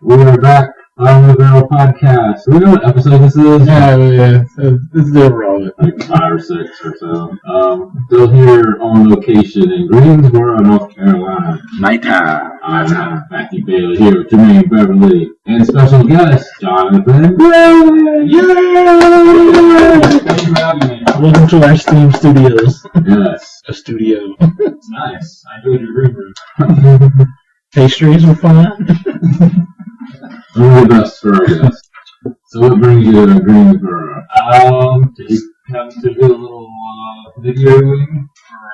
We're back on the Barrel Podcast. Do we know what episode this is? Yeah. This is irrelevant. Like 5 or 6 or so. Still here on location in Greensboro, North Carolina. Nighttime. I'm Matthew Bailey here with Jermaine Beverly and special guest, Jonathan. Yay! Thank you for having me. Welcome to our Steam Studios. Yes. A studio. It's nice. I enjoyed your green room. Pastries were fine. Only the best for our guests. So what brings you to Greensboro? Just having to do a little videoing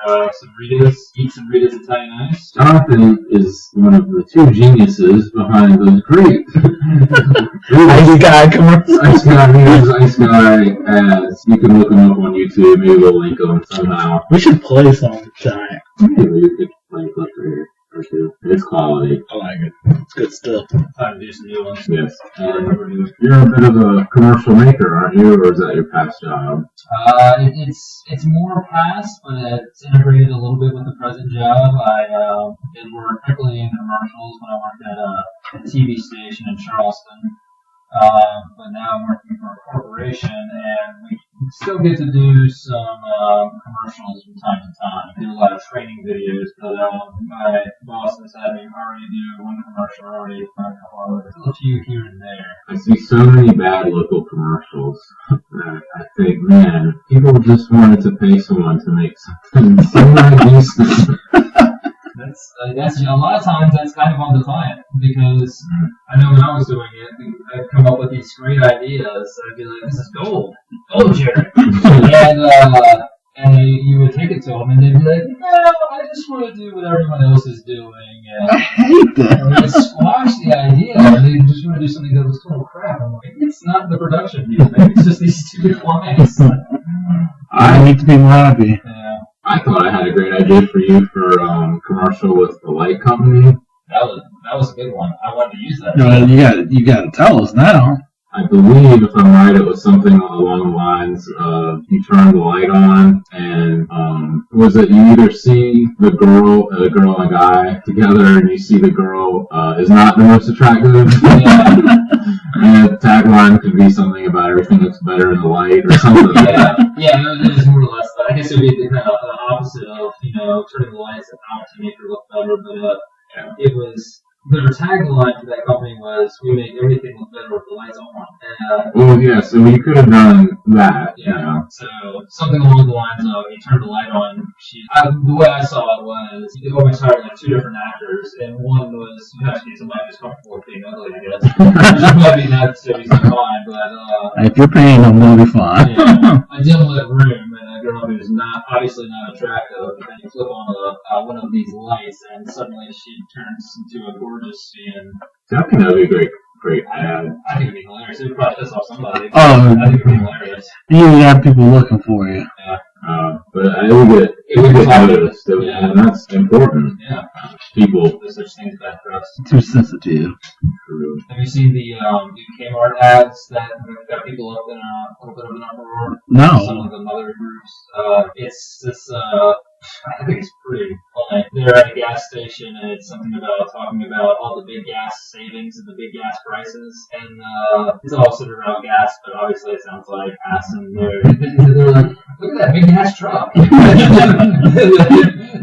for some Ritas. Eat some Ritas Italian Ice. Jonathan is one of the 2 geniuses behind those great Ice Guy commercials. Ice Guy ads. You can look them up on YouTube. Maybe we'll link them somehow. We should play some giant. Maybe you could play a clip here or 2. It's quality. I like it. It's good stuff. Time to do some new ones. Yes. You're a bit of a commercial maker, aren't you? Or is that your past job? It's more past, but it's integrated a little bit with the present job. I did work particularly in commercials when I worked at a TV station in Charleston. But now I'm working for a corporation, and we still get to do some commercials from time to time. I do a lot of training videos, but my boss has had me already do one commercial already, a few here and there. I see so many bad local commercials that I think, man, people just wanted to pay someone to make something somewhat decent. That's a lot of times that's kind of on the client, because I know when I was doing it, I'd come up with these great ideas. I'd be like, "This is gold, Jerry," and you would take it to them, and they'd be like, "No, I just want to do what everyone else is doing." And I hate that. And they squash the idea, and they just want to do something that was total crap. I'm like, it's not the production piece, maybe it's just these stupid clients. I make the people happy. Yeah. I thought I had a great idea for you for commercial with the light company. That was a good one. I wanted to use that. No, you got to tell us now. I believe, if I'm right, it was something along the lines of you turn the light on, and was it you either see the girl and a guy together, and you see the girl is not the most attractive, Yeah. and the tagline could be something about everything looks better in the light or something. Yeah, it was more or less that. I guess it would be the kind of the opposite of, turning the lights out to make it look better, but it was, their tagline for that company was, "We make everything look better with the lights on." Well, yeah, so you could have done that, Yeah. So something along the lines of, you turn the light on. The way I saw it was, you always hired like 2 different actors, and one was, you have to get somebody who's comfortable with being ugly, I guess. Which might be not so easy to find, but If you're paying them, they'll be fine. a dim-lit room and a girl who's obviously not attractive, but then you flip on one of these lights, and suddenly she turns into a gorgeous scene. I think that would be a great ad. I think it'd be hilarious. It would probably piss off somebody. Oh. I think it'd be hilarious. You have people looking for you. Yeah. But it would get noticed, Yeah. and that's important. Yeah. People. There's such things as that for us. Too sensitive. Have you seen the Kmart ads that got people up in a little bit of an uproar? No. Some of the mother groups. It's this. I think it's pretty funny. They're at a gas station, and it's something about talking about all the big gas savings and the big gas prices, and it's all centered around gas, but obviously it sounds like ass, and they're like, "Look at that big gas truck,"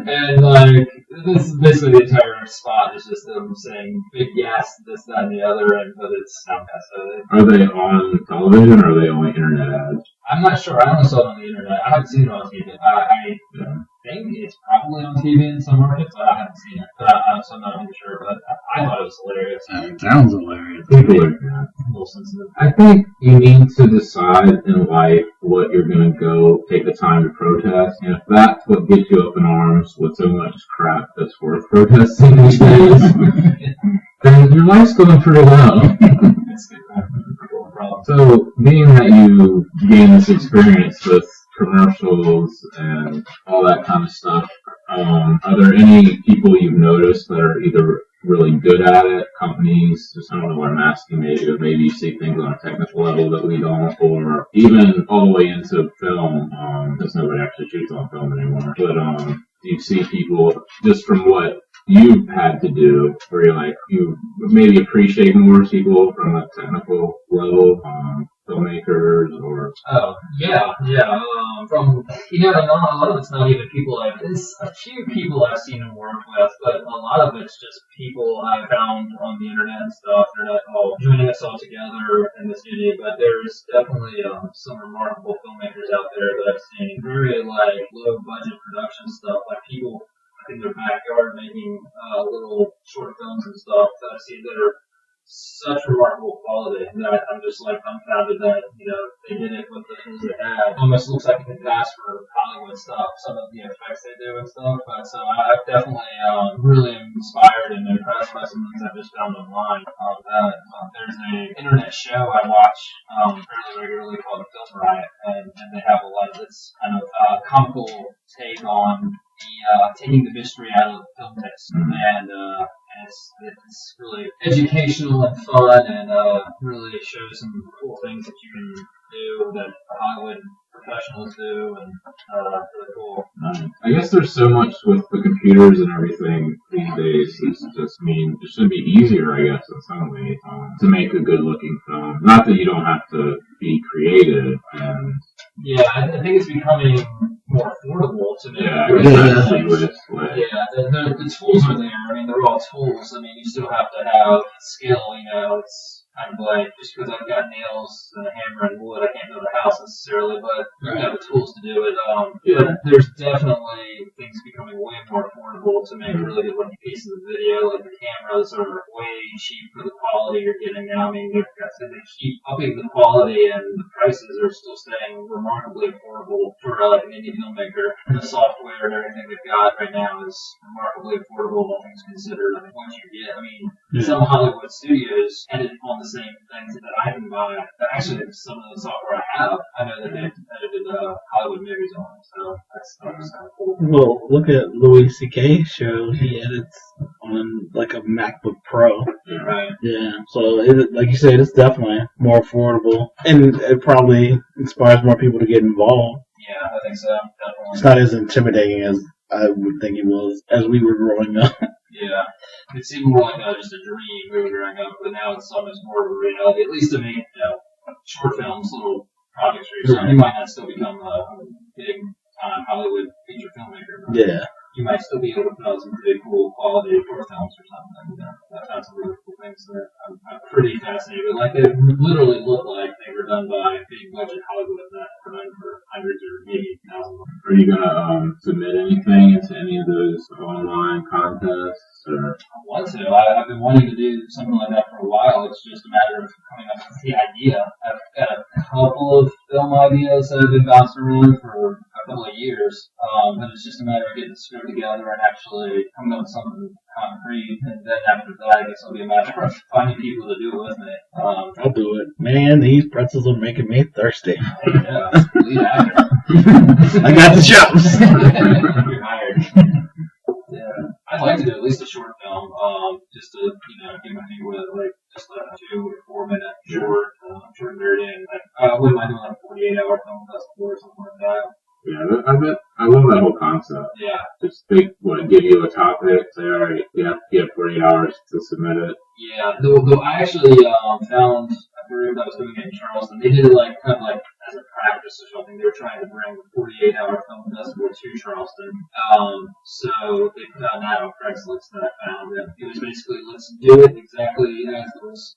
and like, this is basically the entire spot is just them saying big gas, this, that, and the other, but it's soundcast. Are they on television or are they only internet ads? I'm not sure. I only saw it on the internet. I haven't seen it on TV. I think it's probably on TV in some markets, but I haven't seen it. So I'm not 100% sure, but I thought it was hilarious. It sounds hilarious. People are, A little sensitive. I think you need to decide in life what you're going to go take the time to protest. And if that's what gets you up in arms with so much crap that's worth protesting these days, then your life's going pretty well. It's good. So, being that you gained this experience with commercials and all that kind of stuff, are there any people you've noticed that are either really good at it, companies, just I don't know what I'm asking, maybe you see things on a technical level that we don't, or even all the way into film, because nobody actually shoots on film anymore, but do you see people, just from what you've had to do where you're like, you maybe appreciate more people from a technical level, filmmakers or... Oh, yeah, yeah. From, and a lot of it's not even people there's a few people I've seen him work with, but a lot of it's just people I found on the internet and stuff. They're not all joining us all together in this studio, but there's definitely some remarkable filmmakers out there that I've seen. Very, low budget production stuff, like people in their backyard making little short films and stuff that I've seen that are such remarkable quality that I'm just dumbfounded that they did it with the tools they had. Almost looks like it could pass for Hollywood stuff, some of the effects they do and stuff. But so I've definitely really inspired and impressed by some things I've just found online. There's an internet show I watch fairly regularly called Film Riot, and they have a lot of this kind of comical take on taking the mystery out of film mix, and it's really educational and fun, and really shows some cool things that you can do that Hollywood professionals do, and really cool. I guess there's so much with the computers and everything these days. It should be easier, I guess, in some ways, to make a good-looking film. Not that you don't have to be creative. Yeah, I think it's becoming more affordable to make. Yeah, I guess that's what it's like. Yeah, the tools are there. I mean, they're all tools. I mean, you still have to have skill. It's kind of like just because I've got nails and a hammer and wood, I can't build a house necessarily, but you have the tools to do it. But there's definitely things becoming way more affordable to make really good looking pieces of video. Like the cameras are way cheap for the quality you're getting now. I mean, they keep upping the quality, and the prices are still staying remarkably affordable for an indie filmmaker. And the software and everything they've got right now is remarkably affordable, all things considered. I mean, once you get, some Hollywood studios edit on the same things that I can buy. Actually, some of the software I have, I know that they've edited Hollywood movies on, so that's kind of cool. Well, look at Louis C.K.'s show. He edits on like a MacBook Pro. Yeah, right. Yeah, so like you said, it's definitely more affordable, and it probably inspires more people to get involved. Yeah, I think so. Definitely. It's not as intimidating as I would think it was as we were growing up. Yeah, it seemed more like just a dream we were growing up, but now it's almost more of a reality. At least to me, short films, little projects for yourself. You might not still become a big time Hollywood feature filmmaker. But Yeah. You might still be able to put out some pretty cool quality short films or something. I've found some really cool things that I'm pretty fascinated with. Like, they literally look like they were done by big budget Hollywood that were done for hundreds or maybe thousands. Are you gonna submit anything into any of those online contests? Or? I want to. I've been wanting to do something like that for a while. It's just a matter of coming up with the idea. I've got a couple of film ideas that have been bouncing around for a couple of years, but it's just a matter of getting the script together and actually coming up with something concrete. And then after that, I guess it'll be a matter of finding people to do it with me. I'll do it. Man, these pretzels are making me thirsty. Yeah, lead actor. I got the chops. You're hired. Yeah, I'd like to do at least a short film, just to get my feet wet, like just like a 2 or 4 minute short nerd in. Like, what am I doing? Like a 48-hour film festival or something like that. Yeah, I love that whole concept. Yeah. Just give you a topic, say, all right, you have to get 48 hours to submit it. Yeah, though I actually found a group that was doing it in Charleston. They did it kind of as a practice or something. They were trying to bring the 48-hour film festival to Charleston. So they put out an ad on Craigslist that I found. And it was basically, let's do it exactly as it was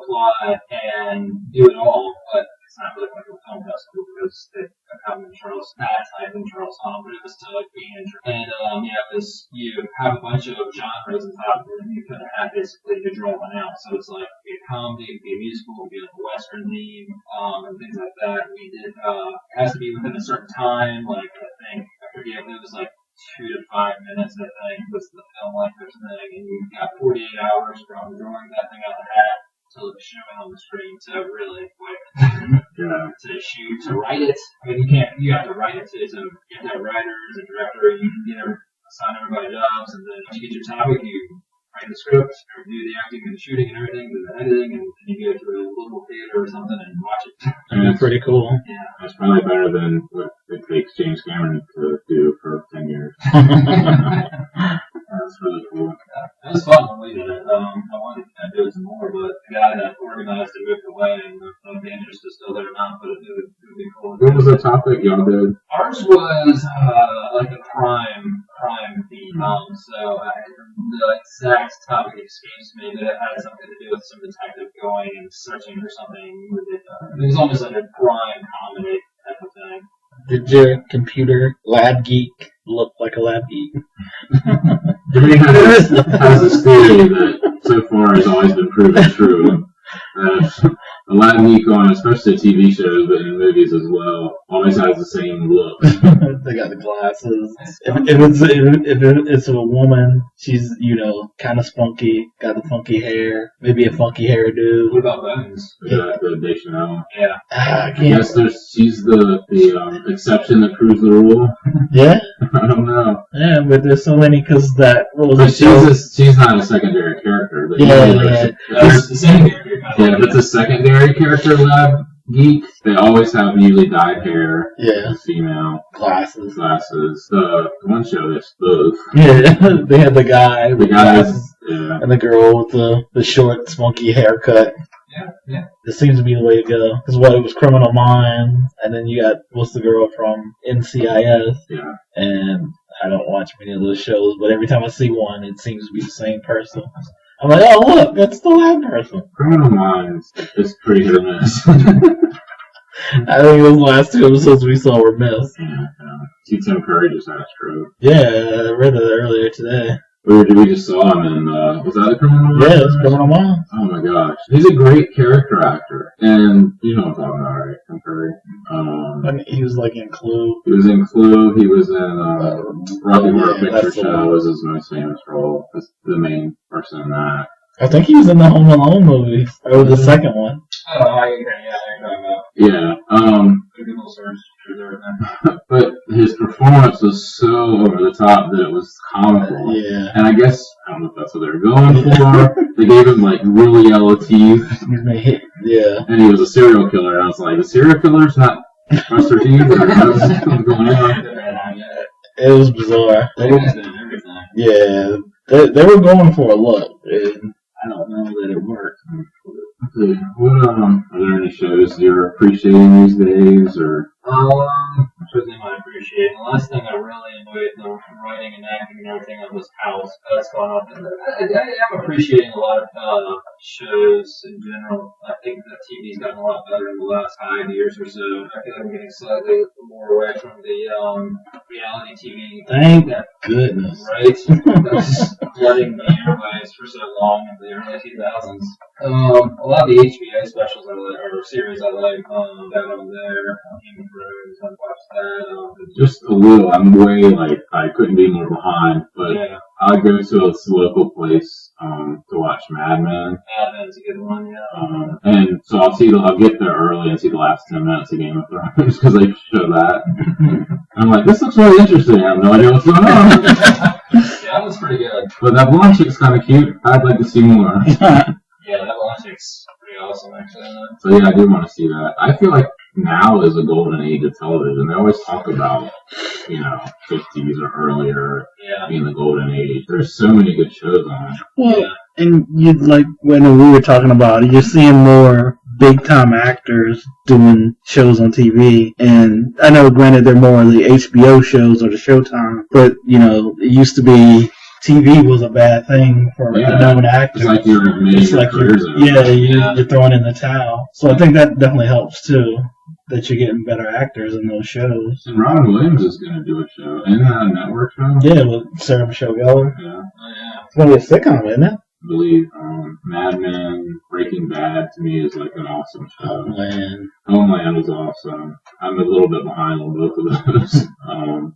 applied and do it all, but it's not really like a film festival because they come in Charleston, in Charleston, but it was to be in. And it was, you have a bunch of genres on top of it, and you kind of have basically to draw one out. So it's like be a comedy, be a musical, be like a western theme, and things like that. We did it has to be within a certain time, like I forget, it was like 2 to 5 minutes, I think, was the film length or something, and you got 48 hours from drawing that thing out of the hat till it was showing on the screen, so really quick. Yeah. To shoot, to write it. I mean, you have to write it too, so get that writer, as a director, you can assign everybody jobs, and then once you get your topic, you write the script, or do the acting and the shooting and everything, do the editing, and then you go to a local theater or something and watch it. That's pretty cool. Yeah. That's probably better than what it takes James Cameron to do for 10 years. That's really cool. It was fun when we did it. I wanted to do it some more, but the guy that organized it moved away, and I don't know if the interest is still there or not, but it would be cool. What was the topic y'all did? Ours was like a crime beat. So the exact topic escapes me, but it had something to do with some detective going and searching for something. It was almost like a crime comedy type of thing. Did your computer lab geek look like a lab geek? Jermaine has this theory that so far has always been proven true. A lot of geek on, especially TV shows, but in movies as well, always has the same look. They got the glasses. If it's a woman, she's, kind of spunky, got the funky hair, maybe a funky hairdo. What about Bones? Yeah, the Deschanel. Yeah. I guess she's the exception that proves the rule. Yeah? I don't know. Yeah, but there's so many, because that... But she's not a secondary character. But That's the secondary. Yeah, if it's a secondary character lab geek, they always have usually dyed hair. Yeah. Female. Glasses. The one show that's both. Yeah, they had the guy with glasses, yeah. and the girl with the short, spunky haircut. Yeah. This seems to be the way to go. Because it was Criminal Minds, and then you got, what's the girl from NCIS? Yeah. And I don't watch many of those shows, but every time I see one, it seems to be the same person. I'm like, oh, look, that's the lab person. Criminal Minds is pretty hit or miss. I think those last 2 episodes we saw were missed. Yeah. See, Tim Curry just had a stroke. Yeah, I read it earlier today. We just saw him in, was that a Criminal Minds? Yeah, it's Criminal Minds. Oh my gosh. He's a great character actor. And you know what I'm talking about, right? Tim Curry. He was like in Clue. He was in Clue. He was in Rocky Horror Picture Show was his most famous role. That's the main person in that. I think he was in the Home Alone movies. Or the second one. Oh, I agree. Yeah, you're talking about. Yeah. Google search. But his performance was so over the top that it was comical. Yeah. And I guess, I don't know if that's what they were going for. They gave him like really yellow teeth. Yeah. And he was a serial killer. And I was like, the serial killer's not Buster Keaton? What's going on? It was bizarre. Yeah. They were going for a look. And I don't know that it worked. Okay. Are there any shows you're appreciating these days, or? Which thing I appreciate. The last thing I really enjoyed the writing and acting and everything of was House. That's gone up. I am appreciating a lot of shows in general. I think that TV's gotten a lot better in the last 5 years or so. I feel like I'm getting slightly more away from the reality TV. Thank goodness. Right? That's flooding the airwaves for so long in the early 2000s. A lot of the HBO specials I like, or series I like, that over there, Game of Thrones, I've watched that. Just a little. I'm way I couldn't be more behind, but Yeah. I go to a local place to watch Mad Men. Mad Men's a good one, yeah. And so I'll get there early and see the last 10 minutes of Game of Thrones because they show that. I'm like, this looks really interesting. I have no idea what's going on. Yeah, that was pretty good. But that blonde chick's kind of cute. I'd like to see more. Yeah, that one chick's pretty awesome, actually. So yeah, I do want to see that. I feel like now is a golden age of television. They always talk about, 50s or earlier being the golden age. There's so many good shows on. Well, and you'd when we were talking about it, you're seeing more big time actors doing shows on TV. And I know, granted, they're more of the HBO shows or the Showtime, but it used to be TV was a bad thing for known actors. It's like you're you're throwing in the towel. So I think that definitely helps too, that you're getting better actors in those shows. And Robin Williams is going to do a show. Isn't that a network show? Yeah, with Sarah Michelle Gellar. Yeah. Oh, yeah. It's going to be a sitcom, isn't it? I believe Mad Men, Breaking Bad to me is like an awesome show. Homeland is awesome. I'm a little bit behind on both of those.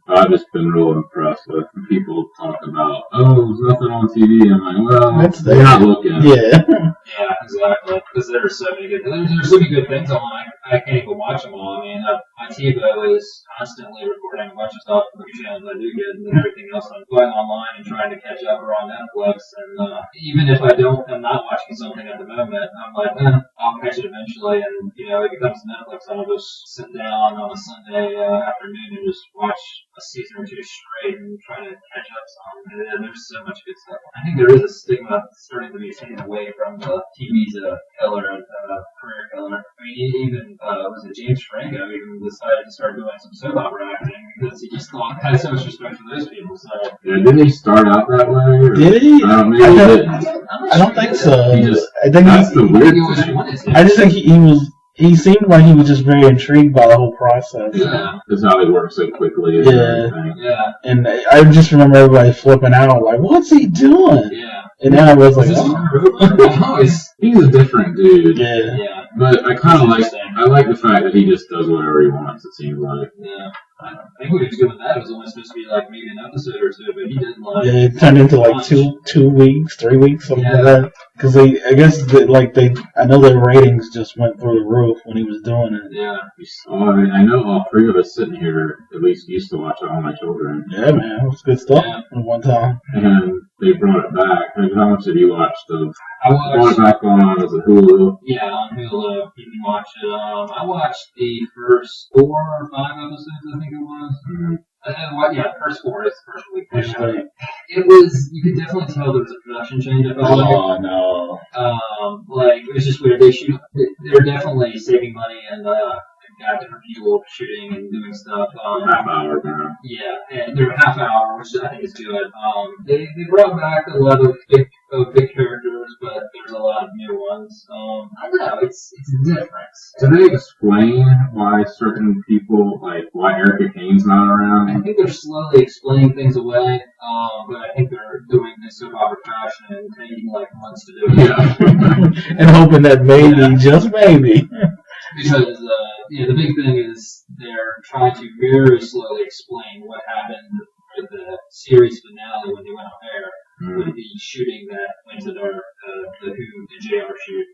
I've just been real impressed with people talking about, there's nothing on TV. I'm like, well, they're not looking. Yeah. Yeah, exactly. Because there's so many good things online. I can't even watch them all. I mean, my TiVo is constantly recording a bunch of stuff from the channels I do get, and then everything else I'm going online and trying to catch up or on Netflix. And even if I'm not watching something at the moment, him it. I'm like, I'll catch it eventually, and it comes to Netflix, I'll just sit down on a Sunday afternoon and just watch a season or two straight and try to catch up some. And there's so much good stuff. I think there is a stigma starting to be taken away from the TV's killer, career killer. I mean, even was it James Franco even decided to start doing some soap opera acting because he just had so much respect for those people. So yeah, did he start out that way? Or? Did he? Maybe he didn't. I don't think so. I think that's the weird thing. I just think he seemed like he was just very intrigued by the whole process. Yeah, that's how they work so quickly. Yeah. And I just remember everybody flipping out, like, what's he doing? Yeah. And then I was like, he's a different dude. Yeah. But I kind of like the fact that he just does whatever he wants, it seems like. Yeah. I think what he was doing with that was only supposed to be like maybe an episode or two, but he didn't like. Yeah, it turned into like 2 weeks, 3 weeks, something like that. Because I know their ratings just went through the roof when he was doing it. Yeah. I know all three of us sitting here at least used to watch All My Children. Yeah, man, it was good stuff at one time. And they brought it back. How much have you watched of? I watched it back on as a Hulu. Yeah, on Hulu. You can watch it. I watched the first 4 or 5 episodes, I think it was. Mm-hmm. First 4 is the first week. It was. You could definitely tell there was a production change. I felt like. No. It was just weird. They're definitely saving money and got different people shooting and doing stuff. Half hour now. Yeah, and they're half hour, which I think is good. They brought back a lot of big characters, but there's a lot of new ones. I don't know, it's different. Do they explain why certain people, like why Erica Kane's not around? I think they're slowly explaining things away, but I think they're doing this soap opera fashion and taking like months to do it. Yeah. And hoping that maybe, just maybe. Because the big thing is they're trying to very slowly explain what happened with the series finale when they went on air. With the shooting that went to the JR shoot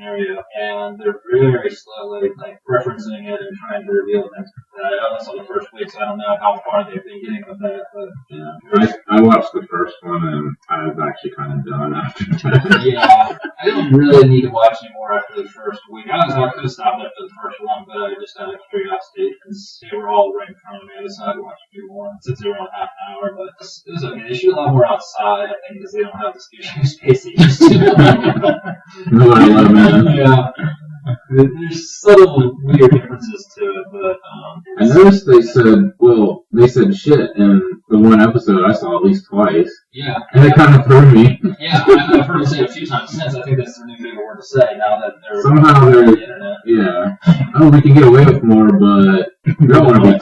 area, and they're very slowly referencing it and trying to reveal things. I only saw the first week, so I don't know how far they've been getting with that. But I watched the first one, and I was actually kind of done after that. Yeah, I don't really need to watch anymore after the first week. I could have stopped after the first one, but I just out of curiosity, because they were all right in front of me. I decided to watch a few more since they were on half an hour, but it was okay. They shoot a lot more outside, I think, because they don't have the studio space they used to. Yeah. There's subtle weird differences to it, but I noticed they said shit in the one episode I saw at least twice. Yeah. And it kind of threw me. Yeah, I've heard it say it a few times since. I think that's the new favorite word to say now that they're on the internet. Yeah. Oh, we can get away with more, but we don't want to be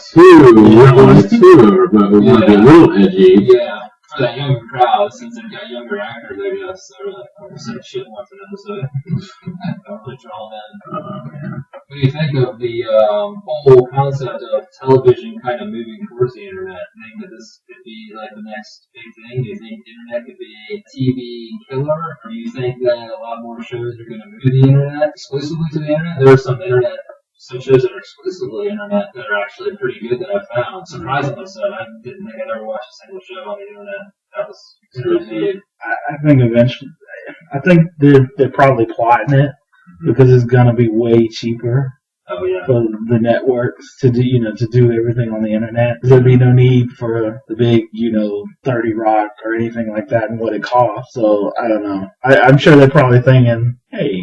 too over, but we want to be a little edgy. Yeah. For that younger crowd, since they've got younger actors, I guess, they're like, say shit once an episode. Don't really draw them in. What do you think of the whole concept of television kind of moving towards the internet? Do you think that this could be like the next big thing? Do you think the internet could be a TV killer? Or do you think that a lot more shows are going to move the internet exclusively to the internet? There are some shows that are exclusively internet that are actually pretty good that I've found. Surprisingly so. I didn't think I'd ever watched a single show on the internet that was really. I think eventually, they're probably plotting it because it's gonna be way cheaper. Oh yeah. For the networks to do everything on the internet. There'd be no need for the big 30 Rock or anything like that and what it costs. So I don't know. I'm sure they're probably thinking, hey,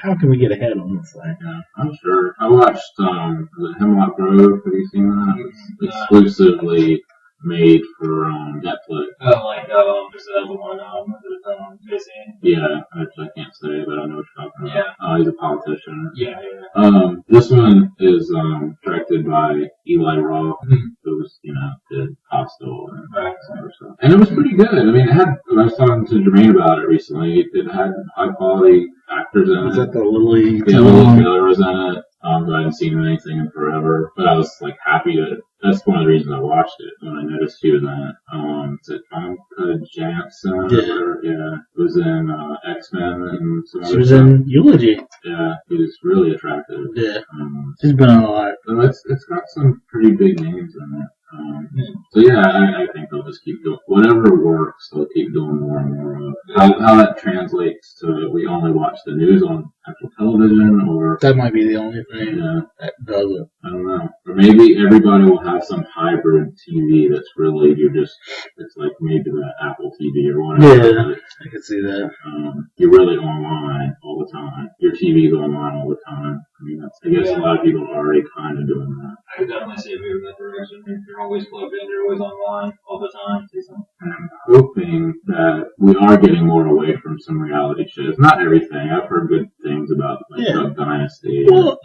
how can we get ahead on this thing? Yeah, I'm sure. I watched the Hemlock Grove. Have you seen that? It's exclusively made for Netflix. Oh, like there's that one Jesse. Yeah, I can't say, but I know what you're talking about. Yeah. He's a politician. Yeah. This one is directed by Eli Roth, who did Hostel and other stuff. And it was pretty good. I mean, I was talking to Jermaine about it recently. It had high quality actors in it. Was that the Lily? Yeah, Lily Taylor was in it. I hadn't seen anything in forever, but I was happy to. That's one of the reasons I watched it when I noticed she was in it. Is it Anka Jansen? Yeah. Who was in X-Men and some other She was stuff. in Eulogy. Yeah, who's really attractive. Yeah. She's been on a lot. So it's got some pretty big names in it. So yeah, I think they'll just keep doing whatever works. They'll keep doing more and more of. How that translates to we only watch the news on actual television, or That might be the only thing yeah, that does it. I don't know. Or maybe everybody will have some hybrid TV that's really it's like maybe the Apple TV or whatever. Yeah, I can see that. You're really online all the time. Your TV's online all the time. I mean, I guess a lot of people are already kind of doing that. I could definitely see it moving that direction. You're always plugged in, you're always online all the time. I'm hoping that we are getting more away from some reality shows. Not everything. I've heard good things about like Duck Dynasty. Well,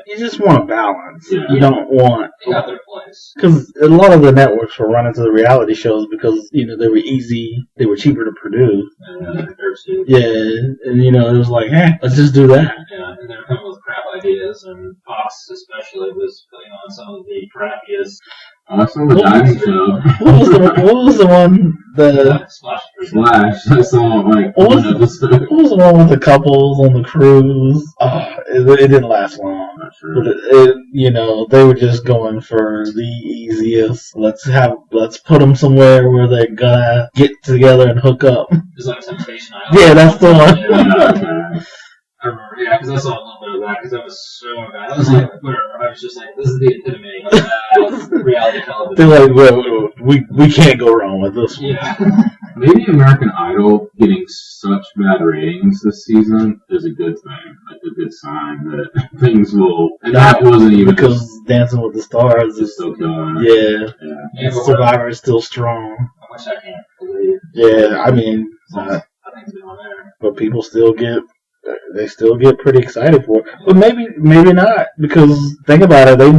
you just want a balance. Yeah. You don't want... They got their place. Because a lot of the networks were running to the reality shows because, they were easy, they were cheaper to produce. Yeah, and it was like, let's just do that. Yeah, and they're coming with crap ideas, and Fox especially was putting on some of the crappiest. Also, the dining show. What was the one? The Splash. I saw like what one episode. was the one with the couples on the cruise? Oh, it didn't last long. Not sure. But they were just going for the easiest. Let's put them somewhere where they're gonna get together and hook up. It's like Temptation Island. Yeah, that's the one. Yeah, okay. I remember, because I saw a little bit of that because I was so bad. I was like, whatever. I was just like, this is the epitome of reality television. They're like, well, we can't go wrong with this one. Yeah. Maybe American Idol getting such bad ratings this season is a good thing. Like a good sign that things will. And that wasn't even because Dancing with the Stars is still going. Yeah. Survivor is still strong. I wish I can't believe. Yeah, I mean, I think it's been on there. but people still get pretty excited for it. But maybe not, because think about it, they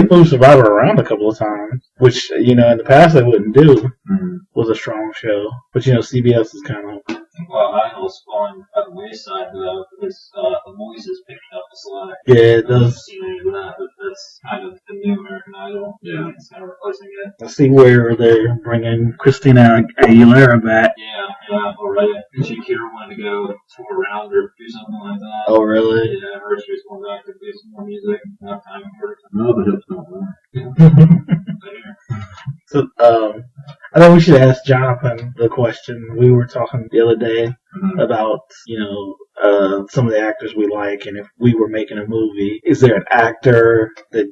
moved Survivor around a couple of times, which in the past they wouldn't do. Was a strong show, but CBS is kind of. Well, Idol's falling by the wayside though, because the Moise is picking up the slack. Yeah, it does. I haven't seen any of that, but that's kind of the new American Idol. Yeah. It's kind of replacing it. I see where they're bringing Christina Aguilera back. Yeah, already. And Shakira wanted to go tour around or do something like that. Oh, really? Yeah, I heard she was going back to do some more music. Enough time for it. No, the hips don't work. So, I think we should ask Jonathan the question. We were talking the other day about, some of the actors we like, and if we were making a movie, is there an actor that,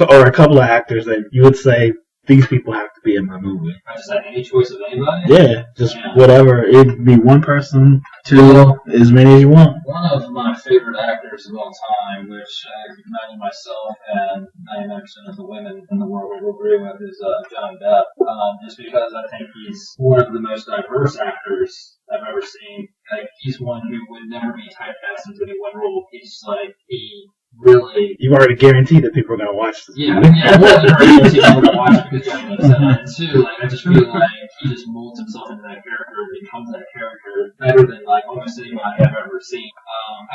or a couple of actors that you would say, these people have to be in my movie? I just had any choice of anybody? Yeah, just whatever. It'd be one person, two, as many as you want. One of my favorite actors of all time, which I can imagine myself and 99% of the women in the world will agree with, is Johnny Depp. Just because I think he's one of the most diverse actors I've ever seen. Like, he's one who would never be typecast into any one role. He's like, he really... You've already guaranteed that people are going to watch this. Yeah, well, you're going to watch it because Johnny Depp said that. And two, I just feel like he just molds himself into that character and becomes that character better than, almost anybody I've ever seen.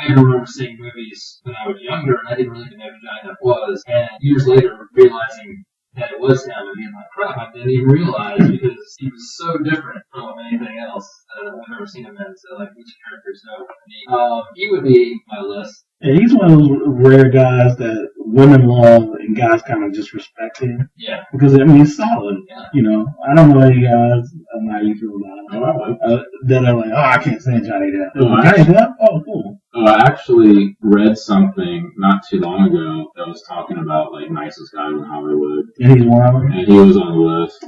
I remember seeing movies when I was younger, and I didn't really know who Johnny Depp was. And years later, realizing that it was him and being like, crap, I didn't even realize because he was so different from anything else that I've ever seen him in. So, each character is so unique. He would be my list. Yeah, he's one of those rare guys that women love and guys kind of just respect him. Yeah. Because, he's solid. Yeah. I don't know any guys, I don't know how you feel about it, that are like, I can't stand Johnny Depp. Johnny Depp? Oh, cool. I actually read something not too long ago that was talking about nicest guys in Hollywood. And he's one of them? And he was on the list.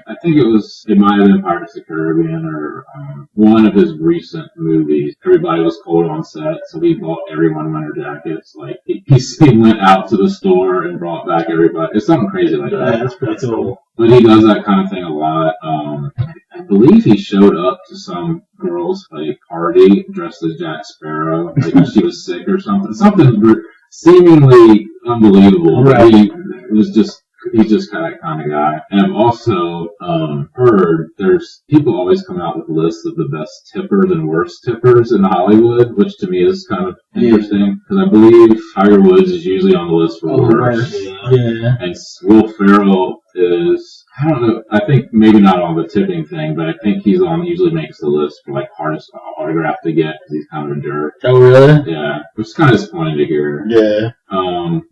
I think it might have been Pirates of the Caribbean or one of his recent movies. Everybody was cold on set, so he bought everyone winter jackets. He went out to the store and brought back everybody. It's something crazy like that. That's pretty cool. But he does that kind of thing a lot. I believe he showed up to some girl's party dressed as Jack Sparrow, she was sick or something. Something seemingly unbelievable. Right. He's just that kind of guy. And I've also heard there's people always come out with lists of the best tippers and worst tippers in Hollywood, which to me is kind of interesting because I believe Tiger Woods is usually on the list for worst. Yeah. And Will Ferrell is I don't know. I think maybe not on the tipping thing, but I think he's on. Usually makes the list for like hardest autograph to get because he's kind of a jerk. Oh, really? Yeah, which is kind of disappointing to hear. Yeah.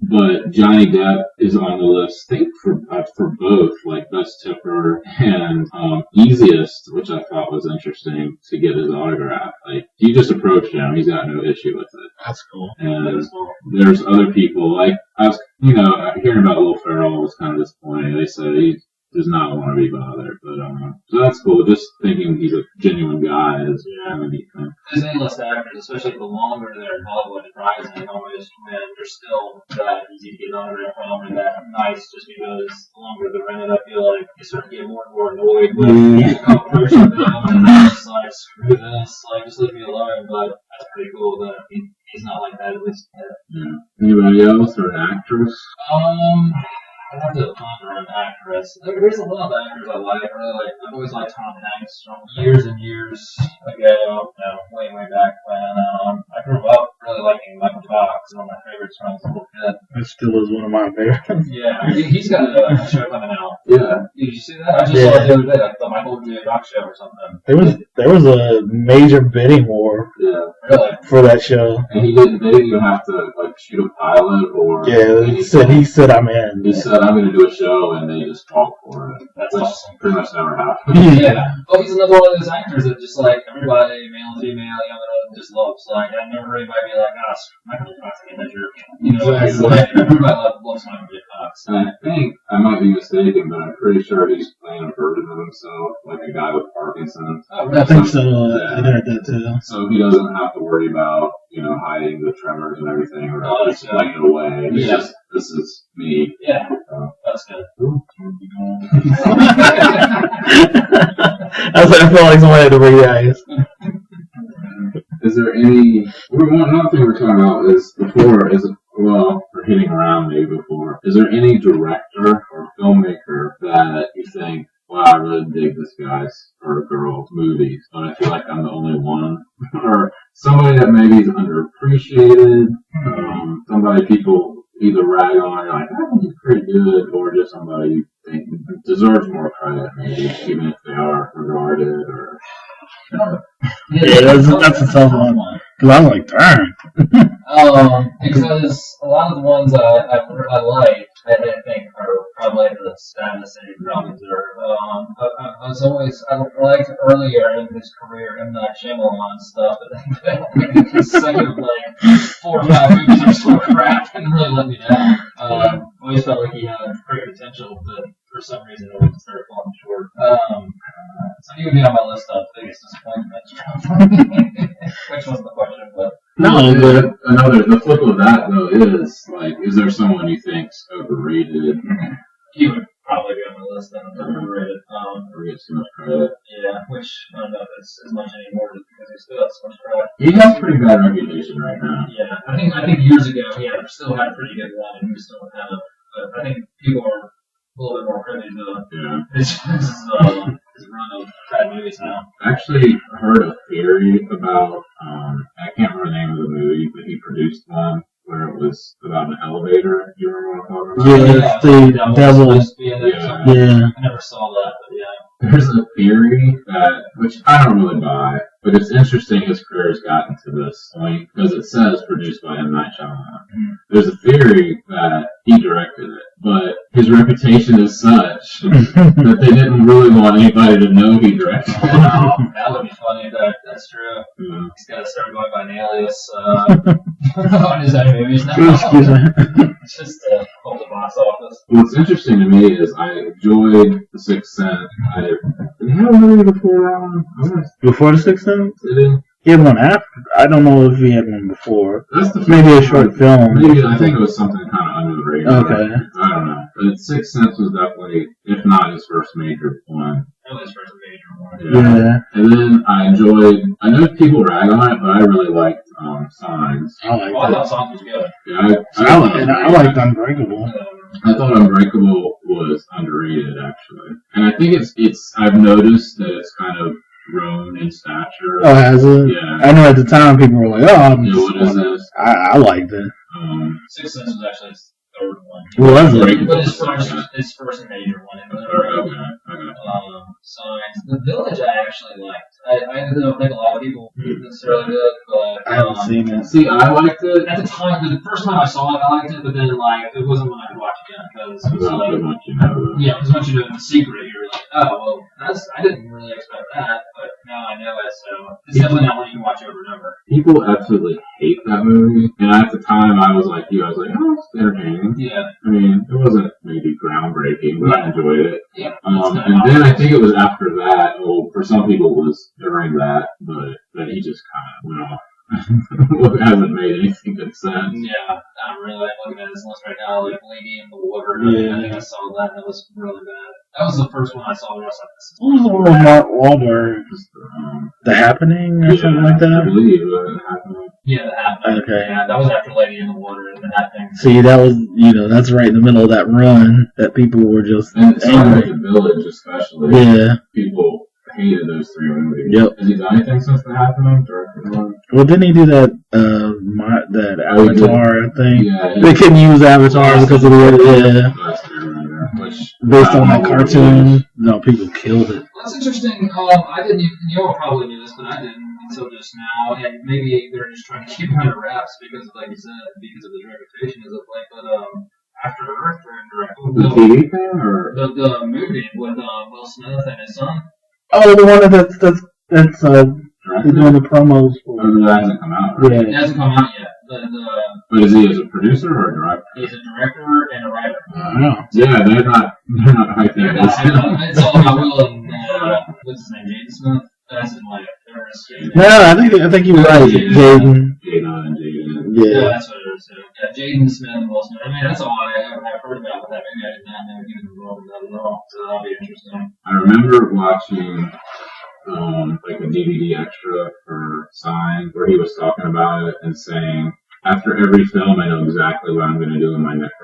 But Johnny Depp is on the list. I think for both, like best tipper and easiest, which I thought was interesting to get his autograph. Like you just approached him, he's got no issue with it. That's cool. And there's other people like I was, hearing about Will Ferrell was kind of disappointing. They said he does not want to be bothered, but so that's cool. Just thinking he's a genuine guy is kind of a neat thing. There's A-list actors, especially the longer they're in Hollywood, surprisingly, almost when they're still that easy to get on their film and that nice, just because the longer they're in it, I feel like you start to get more and more annoyed with approaching them and just like screw this, like just leave me alone. But that's pretty cool that he's not like that at least yet. Yeah. Anybody else or an actress? I'd have to ponder an actress. There's a lot of actors I like. I've always liked Tom Hanks from years and years ago. Way back when. I grew up really liking Michael Fox, one of my favorites when I was a little kid. That still is one of my favorites. Yeah, he's got a show coming out. Yeah. Did you see that? I just saw it the other day, like the Michael J. Fox show or something. There was a major bidding war. Yeah. Really? For that show. And they didn't even have to like shoot a pilot or. Yeah, he said I'm in. He said I'm going to do a show, and they just talked for it. That's which awesome. Pretty much never happened. Yeah. Oh, he's another one of those actors that just like everybody, male and female, young and old, just loves. Like I never heard anybody be like, "Gosh, Michael J. Fox is a jerk." It's like everybody loves Michael J. Fox. And I think I might be mistaken, but I'm pretty sure he's playing a version of himself, like a guy with Parkinson's. Oh, really? I think so. I heard that too. So he doesn't have to worry about hiding the tremors and everything, or just playing it away. It's just this is me. Yeah, that's good. I feel like somebody had to bring that. Is there any? Another thing we're talking about is we're hitting around maybe before. Is there any director or filmmaker that you think, wow, I really dig this guy's or girl's movies, but I feel like I'm the only one, or somebody that maybe is underappreciated, somebody people either rag on, you're like, I think he's pretty good, or just somebody you think deserves more credit, maybe, even if they are regarded, or. Yeah, that's a tough one. Because I'm like, darn. Because a lot of the ones I like, I think are probably the status that he probably deserve. I liked earlier in his career M. Night Shyamalan stuff, but then his second like 4 or 5 movies are so crap and really let me down. Always felt like he had great potential, but for some reason it always started falling short. So he would be on my list of biggest disappointments. Which was the question, but. The flip of that though is there someone you think's overrated? He would probably be on my list then, overrated. Or gets too much credit. Yeah, which I don't know if it's as much anymore just because he still has so much credit. He has a pretty bad reputation right now. Yeah, I think years ago he still had a pretty good run, and he was still kind of. But I think people are a little bit more privy to his run of bad movies now. I actually heard a theory about I can't remember the name of the movie, but he produced one where it was about an elevator. Do you remember what I'm talking about? Yeah, the devil. Yeah. I never saw that, but yeah. There's a theory which I don't really buy, but it's interesting his career has gotten to this point because it says produced by M. Night Shyamalan. Mm-hmm. There's a theory that he directed it, but his reputation is such that they didn't really want anybody to know he directed it. Wow, that would be funny. That's true. Mm-hmm. He's got to start going by an alias on his own movies now. Excuse me. Just to hold the box office. What's interesting to me is I enjoyed The Sixth Sense. Did he have a movie before that one? Before The Sixth Sense? Did he? He had one after. I don't know if he had one before. Maybe a short film. Maybe I think it was something kind of under the radar. Okay. I don't know. But Sixth Sense was definitely, if not his first major one. That was his first major one. Yeah. And then I know people rag on it, but I really liked Signs. I thought Signs was good. Yeah, I liked Unbreakable. I thought Unbreakable was underrated, actually. And I think I've noticed that it's kind of grown in stature. Oh, has it? Yeah. I know at the time people were like, oh, what is this? I liked it. Sixth Sense was actually his third one. What was it? But his first major one. Signs. The Village I actually liked. I don't think a lot of people necessarily did, but I haven't seen it. See, I liked it. at the time. The first time I saw it, I liked it, but then like it wasn't one I could watch again because it was like yeah, because once you know the secret, you're like, oh well, I didn't really expect that, but now I know it, so it's definitely not one you can watch over and over. People absolutely hate that movie, and at the time I was like you. I was like, oh, it's entertaining. Yeah. I mean, it wasn't maybe groundbreaking, but I enjoyed it. Yeah. And then I think it was after that, well, for some people it was during that, but then he just kind of went off. It hasn't made anything good sense. Yeah, I'm really looking at this list right now, like Lady in the Water. Yeah. I think I saw that, and it was really bad. That was the first one I saw. The rest of this. What was the one with Mark Wahlberg? The Happening or something like I that? believe it happened. Yeah, that happened. Okay. Yeah, that was after Lady in the Water, and then that thing. See, that was, that's right in the middle of that run that people were just And it's like angry. The Village, especially. Yeah. People hated those three movies. Yep. Has he done anything since The Happening? Directed one? Well, didn't he do that, that Avatar thing? Yeah. They couldn't use Avatar because of the, Last Airbender, which based on that cartoon. No, people killed it. That's interesting. I didn't. Y'all probably knew this, but I didn't until just now. And maybe they're just trying to keep it under wraps because, like you said, because of the reputation as of late. But After Earth, the TV thing, or the movie with Will Smith and his son. Oh, the one that's they're doing the promos for. Oh, that hasn't come out. Right? It Yeah. hasn't come out yet. But is he as a producer or a director? He's a director and a writer. Wow. Yeah, they're not hyping it. It's all about Will and what's his name, Jaden Smith. That's his wife. No, I think you're right, Jaden. Jaden and Jaden. Yeah, Yeah. that's what it is. Yeah, Jaden Smith and Will Smith. I mean, that's all I've heard about with that movie. I did not know he was involved in that at all. So that'll be interesting. I remember watching like a DVD extra for Signs where he was talking about it and saying, after every film, I know exactly what I'm going to do in my next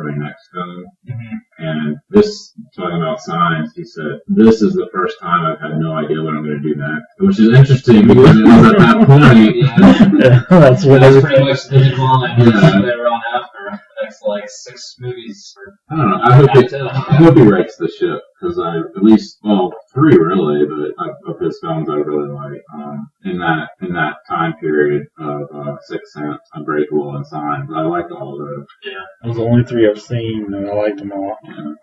film. Mm-hmm. And this, talking about Signs, he said, this is the first time I've had no idea what I'm going to do next. Which is interesting because it was at that point. Yeah, that's what That's everything. pretty much the decline Yeah. they were on after. That's like 6 movies. I don't know. I hope he writes the ship because at least 3 really, but of his films I really like. In that time period of Sixth Sense, Unbreakable, and Signs, I liked all of those. Yeah. Those are the only 3 I've seen, and I liked them all. Yeah.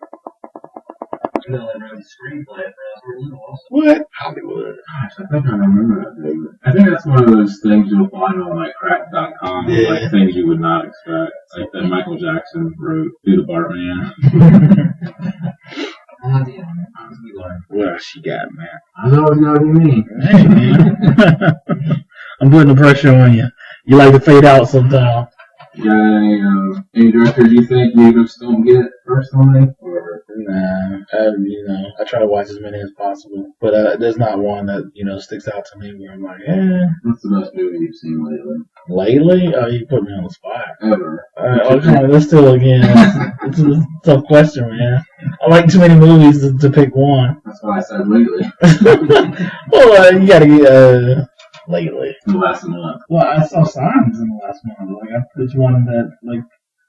And then they wrote the screenplay for Little also. What? Hollywood. Gosh, I think I remember that movie. I think that's one of those things you'll find on like crack.com, Yeah. like things you would not expect. Like that Michael Jackson wrote Do the Bartman. What else you got, man? I was always gonna be me. Hey, man. I'm putting the pressure on you. You like to fade out sometimes. Yeah, any directors you think you just don't get personally? Or Nah, I try to watch as many as possible, but there's not one that sticks out to me where I'm like, what's the best movie you've seen lately? lately. Oh, you put me on the spot. Ever? Okay, let's do it again. It's a tough question, man. I like too many movies to pick one. That's why I said lately. Well, you gotta get lately. The last month. Well, I saw Signs in the last one. Like, it's one that, like,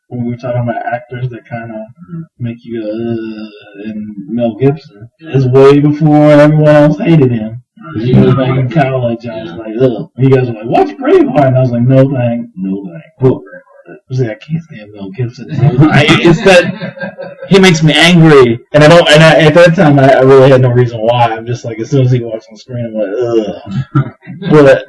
when we were talking about actors that kind of make you, and Mel Gibson is way before everyone else hated him. He was back in college. I was like, ugh. You guys were like, watch Braveheart. And I was like, no thank. Well, I can't stand Mel Gibson. It's that he makes me angry, and I don't. And at that time, I really had no reason why. I'm just like, as soon as he walks on screen, I'm like, ugh. But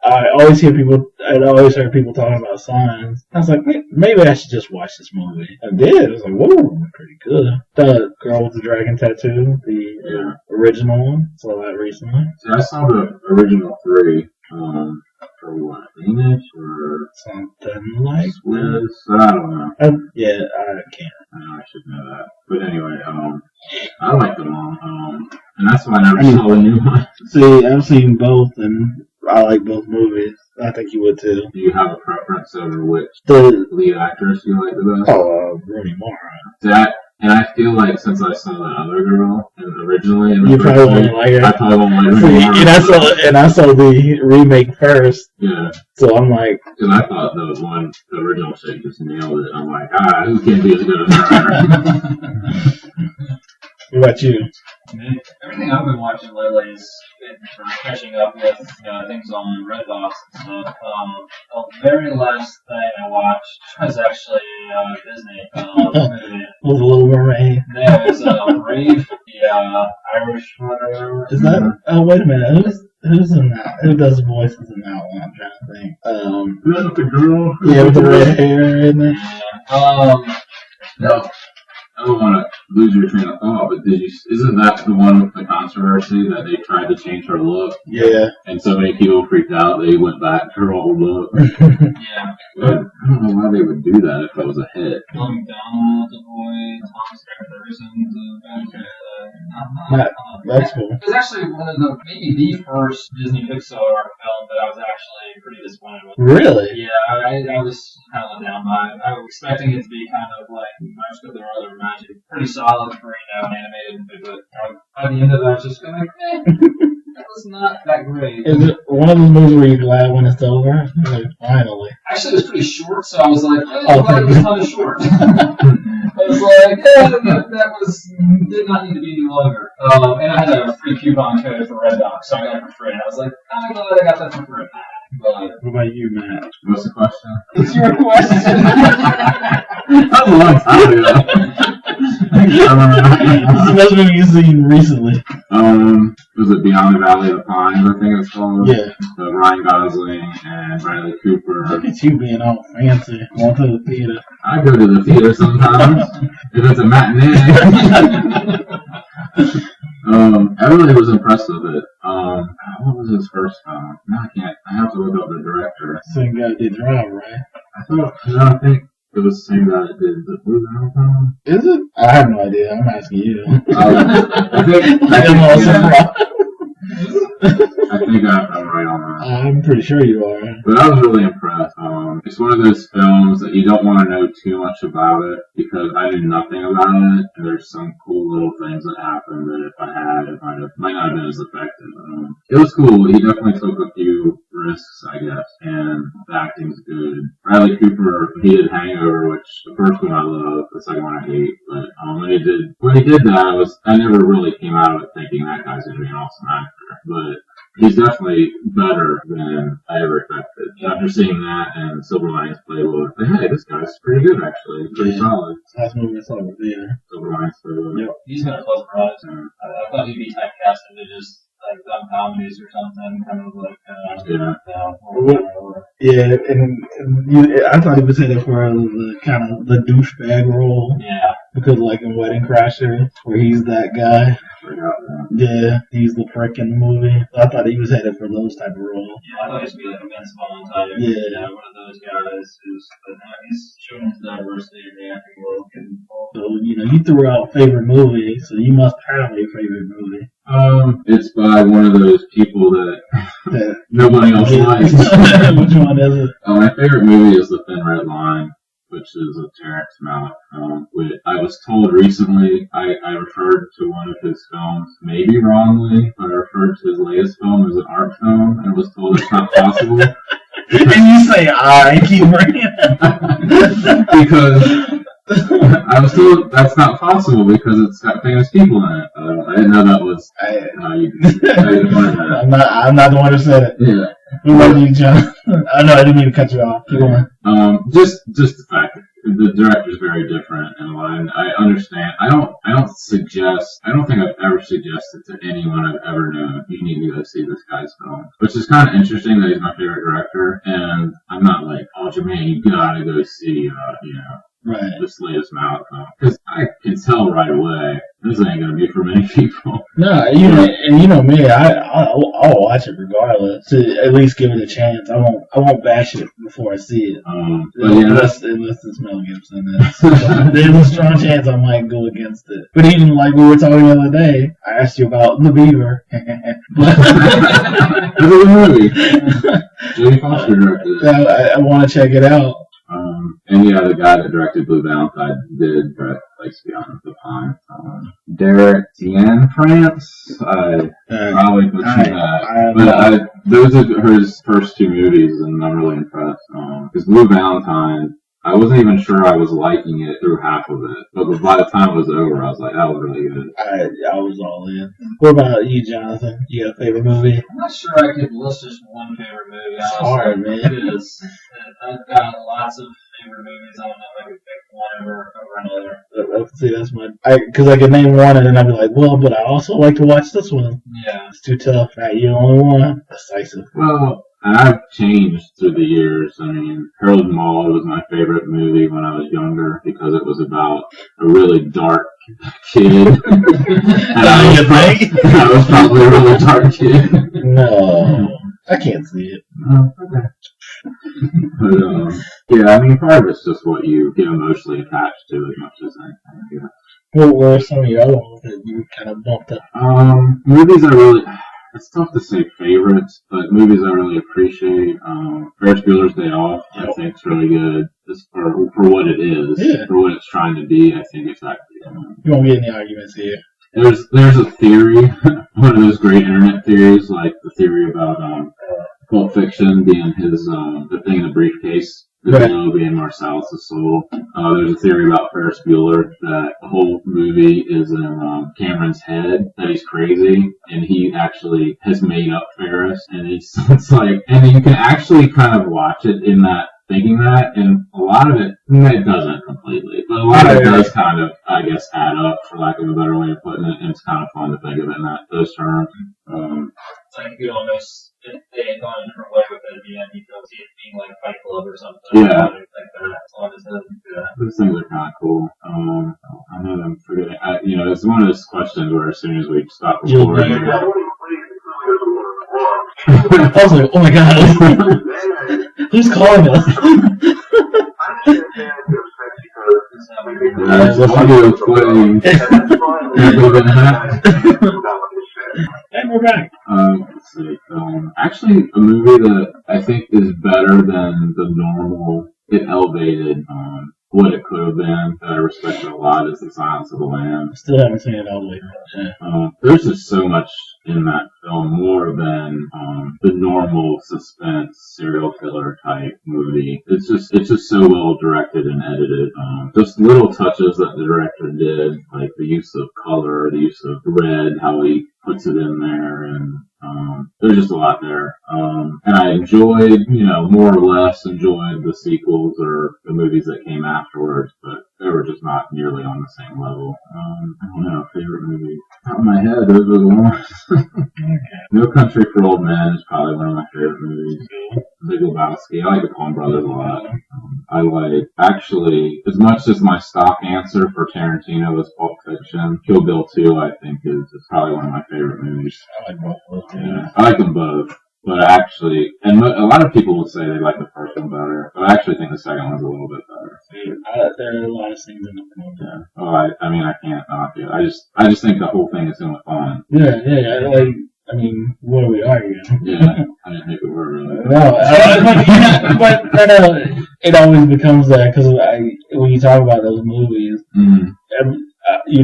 I always hear people. I'd always heard people talking about Signs. I was like, maybe I should just watch this movie. I did. I was like, whoa, pretty good. The Girl with the Dragon Tattoo, the original one. Saw that recently. See, I saw the original 3. For what? English or something like Swiss? I don't know. I can't. I know I should know that. But anyway, I like them all. And that's why I never saw the new one. See, I've seen both, and I like both movies. I think you would too. Do you have a preference over which The lead actress you like the best? Rooney Mara. That And I feel like since I saw that other girl originally, in the You first probably movie, won't like her. I probably won't like her See, anymore. and I saw the remake first, Yeah, so I'm like, because I thought the original chick just nailed it. I'm like, who can be as good as her? what about you? Everything I've been watching lately is sort of catching up with things on Redbox and stuff. The very last thing I watched was actually a Disney movie. Was a Little Mermaid. There was Brave, the Irish whatever. Is that? Oh, wait a minute. Who's in that? Who does voices in that one? I'm trying to think. Not the girl. Yeah, with the red hair in it. No. I don't want to lose your train of thought, but isn't that the one with the controversy that they tried to change her look? Yeah. And so many people freaked out they went back to her old look. Yeah. But I don't know why they would do that if it was a hit. Bill McDonald, the boy, Thomas Ferguson, the That's cool. It was actually one of maybe the first Disney Pixar film that I was actually pretty disappointed with. Really? Yeah, I was kind of let down by it. I was expecting it to be kind of like most of their other magic, pretty solid for animated, but by the end of it, I was just kind of like, that was not that great. Is it one of those movies where you're glad when it's over? Like, finally. Actually, it was pretty short, so I was like, I'm glad it was kind of short. I was like, did not need to be any longer. And I had a free coupon code for Redbox, so I got it for free. And I was like, I'm glad I got that for free. But What about you, Matt? What's the question? it's your question. That was a long time ago. This is the best movie you've seen recently. Was it Beyond the Valley of the Pines, I think it's called? Yeah. The Ryan Gosling and Bradley Cooper. Look at you being all fancy. Going to the theater. I go to the theater sometimes if it's a matinee. I really was impressed with it. What was his first film? No, I can't. I have to look up the director. Same guy did Drive, right? I think it was the same guy that did the Blue Mountain. Is it? I have no idea. I'm asking you. I think I'm right on that. I'm pretty sure you are. But I was really impressed. It's one of those films that you don't want to know too much about it because I knew nothing about it. And there's some cool little things that happened that if I had, it might not have been as effective. It was cool. He definitely took a few risks, I guess, and the acting's good. Bradley Cooper, he did Hangover, which the first one I loved, the second one I hate. But when he did that, I never really came out of it thinking that guy's gonna be an awesome actor. But he's definitely better than I ever expected. After seeing that and Silver Linings Playbook, hey, this guy's pretty good actually. Pretty solid. Last movie I saw was there. Silver Linings Playbook. Yep. He's been a pleasant surprise. I thought he'd be typecast into just like dumb comedies or something, kind of like Yeah, and I thought he was headed for the kind of the douchebag role. Yeah. Because like in Wedding Crashers, where he's that guy. Yeah, he's the prick in the movie. So I thought he was headed for those type of roles. Yeah, I thought he was be like a Vince Vaughn type. Yeah. One of those guys he's showing his diversity in the acting world. So, you threw out favorite movie, so you must have a favorite movie. It's by one of those people that nobody else likes. Which one is it? My favorite movie is The Thin Red Line, which is a Terrence Malick film. I was told recently, I referred to one of his films, maybe wrongly, but I referred to his latest film as an art film, and was told it's not possible. And you say, I keep bringing it. Because I was told that's not possible because it's got famous people in it. I didn't know that was how you wanted that. I'm not the one who said it. Yeah. Who love you, John? I know I didn't mean to cut you off. Keep going. Just the fact that the director's very different, and I understand. I don't think I've ever suggested to anyone I've ever known you need to go see this guy's film, which is kind of interesting that he's my favorite director, and I'm not like, oh Jermaine, you gotta go see, right, this latest Malick film, because I can tell right away this ain't gonna be for many people. No, you know me, I'll watch it regardless to at least give it a chance. I won't bash it before I see it. Unless it's Mel Gibson, there's a strong chance I might go against it. But even like we were talking the other day, I asked you about The Beaver. It's a good movie. Jodie Foster directed it. I want to check it out. And the guy that directed Blue Valentine did direct Place Beyond the Pines. Derek Tien, France. I probably butchered that. But those are his first two movies, and I'm really impressed. Because Blue Valentine, I wasn't even sure I was liking it through half of it. But by the time it was over, I was like, that was really good. I was all in. What about you, Jonathan? You got a favorite movie? I'm not sure I could list just one favorite movie. It's hard, man. Because I've got lots of favorite movies. I don't know if I could pick one over another. See, that's my... Because I could name one and then I'd be like, well, but I also like to watch this one. Yeah. It's too tough. Right, you only one. Decisive. Well... And I've changed through the years. I mean, Harold and Maude was my favorite movie when I was younger because it was about a really dark kid. And I was probably a really dark kid. No, I can't see it. Oh, okay. But, yeah, I mean, part of it's just what you get emotionally attached to as much as anything. Yeah. What were some of your other ones that you kind of bumped up? Movies I really... It's tough to say favorites, but movies I really appreciate. Ferris Bueller's Day Off, I think it's really good. Just for what it is, for what it's trying to be. I think it's actually good. You won't get any arguments here. There's a theory, one of those great internet theories, like the theory about Pulp Fiction being his the thing in the briefcase. The being Marsalis' soul. There's a theory about Ferris Bueller that the whole movie is in Cameron's head, that he's crazy, and he actually has made up Ferris, and it's like, and you can actually kind of watch it in that, thinking that, and a lot of it doesn't completely, but a lot of it does kind of, I guess, add up, for lack of a better way of putting it, and it's kind of fun to think of it in those terms. It's like you could almost think on a different way with it at the end. You don't see it being like Fight Club or something. Yeah. Like that. As long as it doesn't do that. Those things are kind of cool. I know I'm forgetting. It's one of those questions where as soon as we stop recording, I was like, oh my god, who's calling us? And we're back. Let's see. Actually, a movie that I think is better than the normal. It elevated what it could have been that I respected a lot is The Silence of the Lambs. Still haven't seen it all the way. Yeah. There's just so much in that film, more than the normal suspense serial killer type movie. It's just so well directed and edited. Just little touches that the director did, like the use of color, the use of red, how he puts it in there, and there's just a lot there. And I enjoyed, more or less enjoyed the sequels or the movies that came afterwards, but they were just not nearly on the same level. I don't know, favorite movie. Top of my head, those are the ones. Okay. No Country for Old Men is probably one of my favorite movies. Big Lebowski. I like the Coen Brothers a lot. I like, actually, as much as my stock answer for Tarantino is Pulp Fiction, Kill Bill 2, I think, is probably one of my favorite movies. I like both of those. Yeah, I like them both. But actually, and a lot of people would say they like the first one better, but I actually think the second one's a little bit better. There are a lot of things in the film. Yeah. Oh, I mean, I can't knock it. I just think the whole thing is so much fun. Yeah. What are we arguing? Yeah, I didn't think we were really. No, but it always becomes that because when you talk about those movies,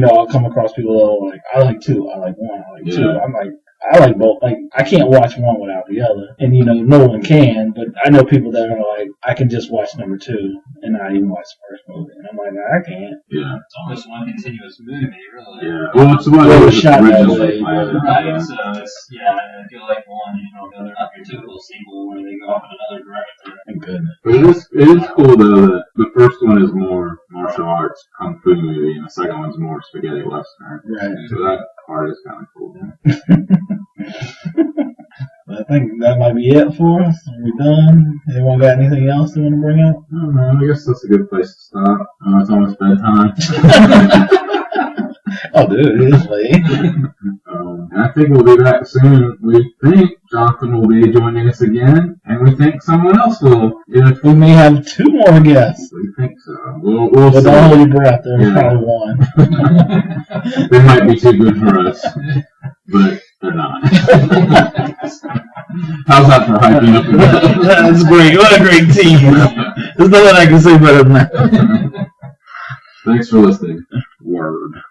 I'll come across people that are like, I like two, I like one, I like two. I'm like, I like both. Like, I can't watch one without the other. And, no one can, but I know people that are like, I can just watch number two and not even watch the first movie. And I'm like, I can't. Yeah. It's almost one continuous movie, really. Yeah. Well, it's what it was shot originally that way. planned. Right, so it's, I feel like one, the other, not your typical sequel where they go off in another direction. Thank goodness. But it is cool, though, that the first one is more martial arts, kung fu movie, and the second one's more spaghetti western. Right. So that part is kind of cool. I think that might be it for us. Are we done? Anyone got anything else they want to bring up? I don't know. I guess that's a good place to stop. It's almost bedtime. Oh, dude, it is late. I think we'll be back soon. We think Jonathan will be joining us again, and we think someone else will. We may have two more guests. We think so. We'll But see. don't hold your breath. There's probably one. They might be too good for us, but they're not. How's that for hyping up? That's great. What a great team. There's nothing I can say better than that. Thanks for listening. word.